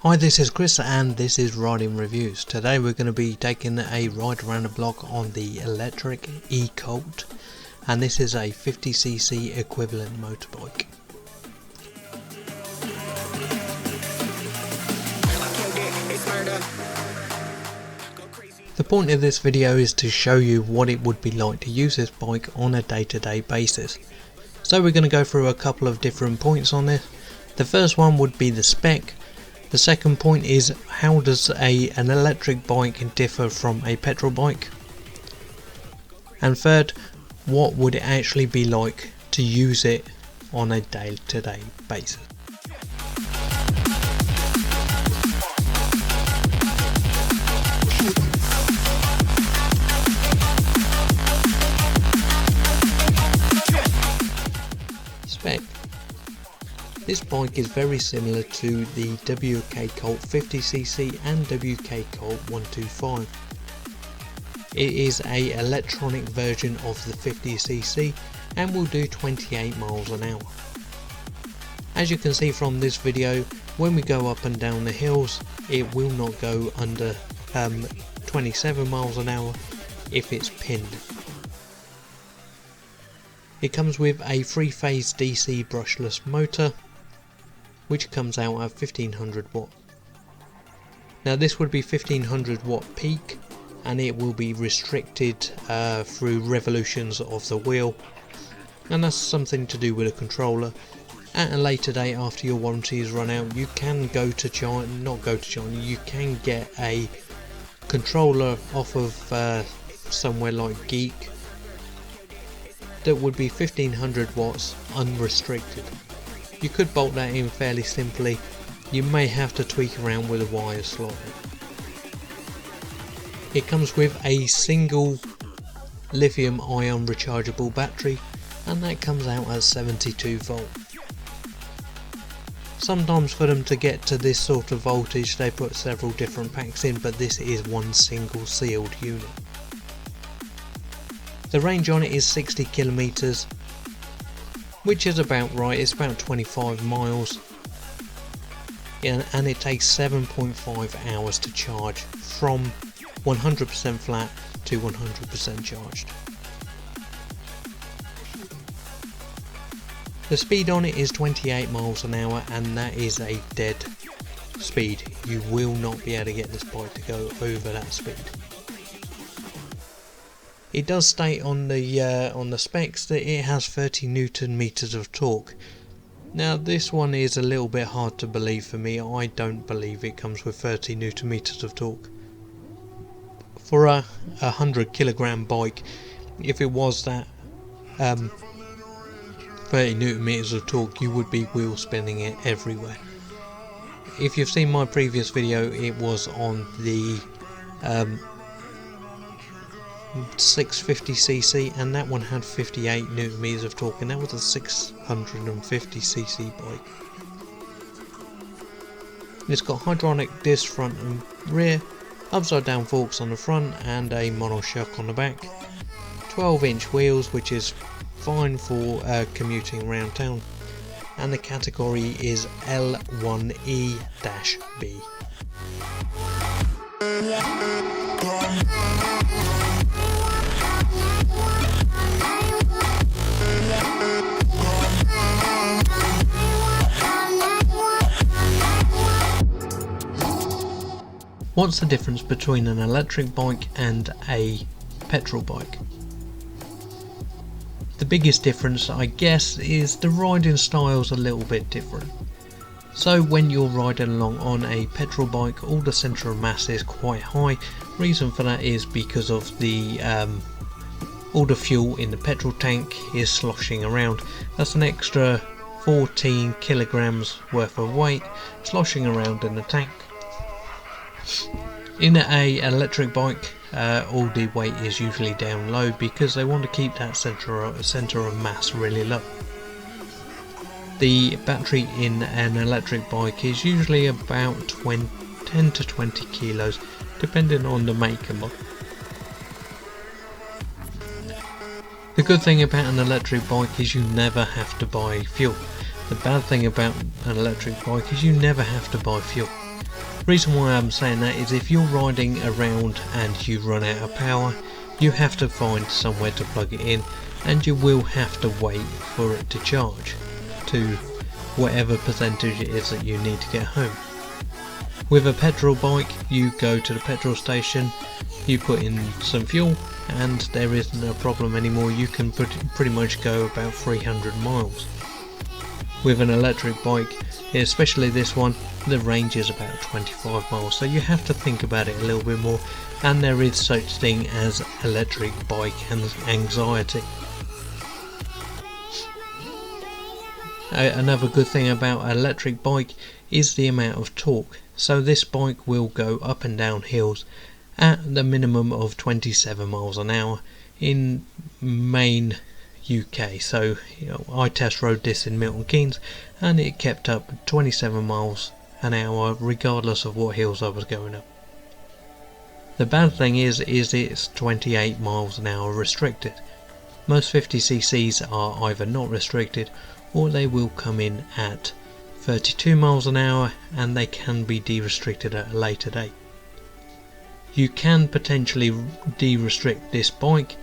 Hi, this is Chris and this is Riding Reviews. Today we're going to be taking a ride around the block on the electric E-colt, and this is a 50cc equivalent motorbike. The point of this video is to show you what it would be like to use this bike on a day-to-day basis. So we're going to go through a couple of different points on this. The first one would be the spec. The second point is how does an electric bike differ from a petrol bike? And third, what would it actually be like to use it on a day-to-day basis? Spec. This bike is very similar to the WK E-colt 50cc and WK E-colt 125. It is a electronic version of the 50cc and will do 28 miles an hour. As you can see from this video, when we go up and down the hills, it will not go under 27 miles an hour if it's pinned. It comes with a 3-phase DC brushless motor, which comes out at 1500 watt. Now this would be 1500 watt peak, and it will be restricted through revolutions of the wheel, and that's something to do with a controller. At a later date, after your warranty is run out, you can go to China, you can get a controller off of somewhere like Geek that would be 1500 watts unrestricted. You could bolt that in fairly simply. You may have to tweak around with the wires slightly. It comes with a single lithium ion rechargeable battery, and that comes out at 72 volt. Sometimes for them to get to this sort of voltage they put several different packs in, but this is one single sealed unit. The range on it is 60 kilometers, which is about right. It's about 25 miles, and it takes 7.5 hours to charge from 100% flat to 100% charged. The speed on it is 28 miles an hour, and that is a dead speed. You will not be able to get this bike to go over that speed. It does state on the specs that it has 30 Newton meters of torque. Now this one is a little bit hard to believe for me. I don't believe it comes with 30 Newton meters of torque. For a 100 kilogram bike, if it was that 30 Newton meters of torque, you would be wheel spinning it everywhere. If you've seen my previous video, it was on the 650cc, and that one had 58 Newton meters of torque, and that was a 650cc bike. It's got hydraulic disc front and rear, upside down forks on the front, and a monoshock on the back. 12-inch wheels, which is fine for commuting around town, and the category is L1E-B. What's the difference between an electric bike and a petrol bike? The biggest difference, I guess, is the riding style's a little bit different. So when you're riding along on a petrol bike, all the centre of mass is quite high. Reason for that is because of the all the fuel in the petrol tank is sloshing around. That's an extra 14 kilograms worth of weight sloshing around in the tank. In a electric bike, all the weight is usually down low because they want to keep that centre of mass really low. The battery in an electric bike is usually about 10 to 20 kilos, depending on the make and model. The good thing about an electric bike is you never have to buy fuel. The bad thing about an electric bike is you never have to buy fuel. Reason why I'm saying that is if you're riding around and you run out of power, you have to find somewhere to plug it in, and you will have to wait for it to charge to whatever percentage it is that you need to get home. With a petrol bike, you go to the petrol station, you put in some fuel, and there isn't a problem anymore. You can pretty much go about 300 miles. With an electric bike, especially this one, the range is about 25 miles, so you have to think about it a little bit more, and there is such thing as electric bike anxiety. Another good thing about an electric bike is the amount of torque. So this bike will go up and down hills at the minimum of 27 miles an hour in main UK. So I test rode this in Milton Keynes and it kept up 27 miles an hour regardless of what hills I was going up. The bad thing is it's 28 miles an hour restricted. Most 50cc's are either not restricted or they will come in at 32 miles an hour and they can be de-restricted at a later date. You can potentially de-restrict this bike,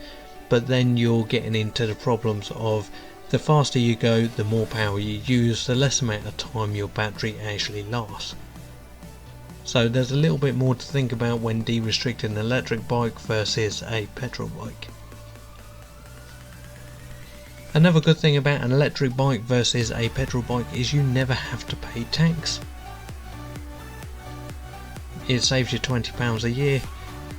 but then you're getting into the problems of the faster you go, the more power you use, the less amount of time your battery actually lasts. So there's a little bit more to think about when de-restricting an electric bike versus a petrol bike. Another good thing about an electric bike versus a petrol bike is you never have to pay tax. It saves you £20 a year,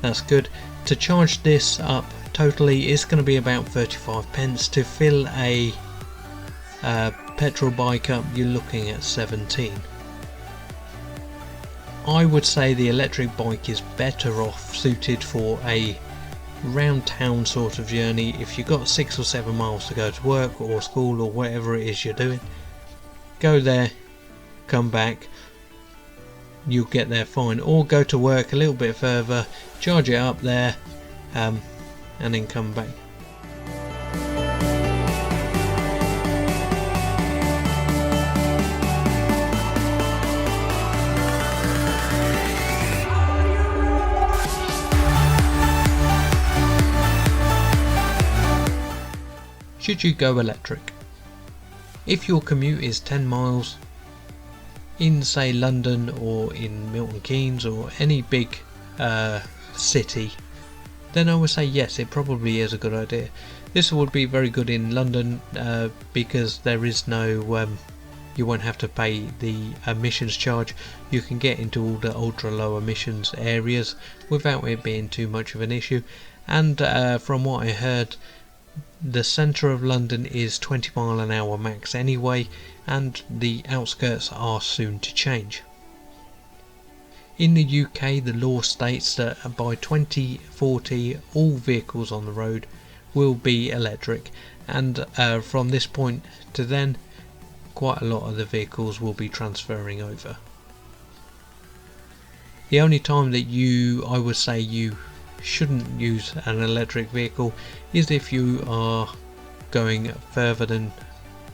that's good. To charge this up totally it's going to be about 35 pence. To fill a petrol bike up you're looking at 17. I would say the electric bike is better off suited for a round town sort of journey. If you've got 6 or 7 miles to go to work or school or whatever it is you're doing, go there, come back, you'll get there fine. Or go to work a little bit further, charge it up there, and then come back. Should you go electric? If your commute is 10 miles in say London or in Milton Keynes or any big city, then I would say yes, it probably is a good idea. This would be very good in London because there is no you won't have to pay the emissions charge. You can get into all the ultra low emissions areas without it being too much of an issue, and from what I heard, the centre of London is 20 mile an hour max anyway, and the outskirts are soon to change. In the UK, the law states that by 2040 all vehicles on the road will be electric, and from this point to then quite a lot of the vehicles will be transferring over. The only time that I would say you shouldn't use an electric vehicle is if you are going further than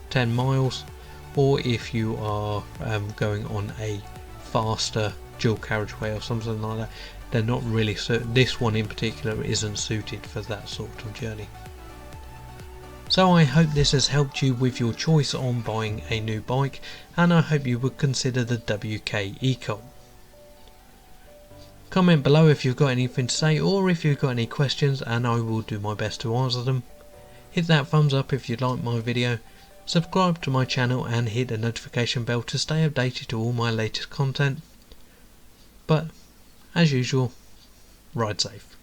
10 miles, or if you are going on a faster dual carriageway or something like that. They're not really this one in particular isn't suited for that sort of journey. So I hope this has helped you with your choice on buying a new bike, and I hope you would consider the WK E-colt. Comment below if you've got anything to say or if you've got any questions, and I will do my best to answer them. Hit that thumbs up if you like my video, subscribe to my channel and hit the notification bell to stay updated to all my latest content. But as usual, ride safe.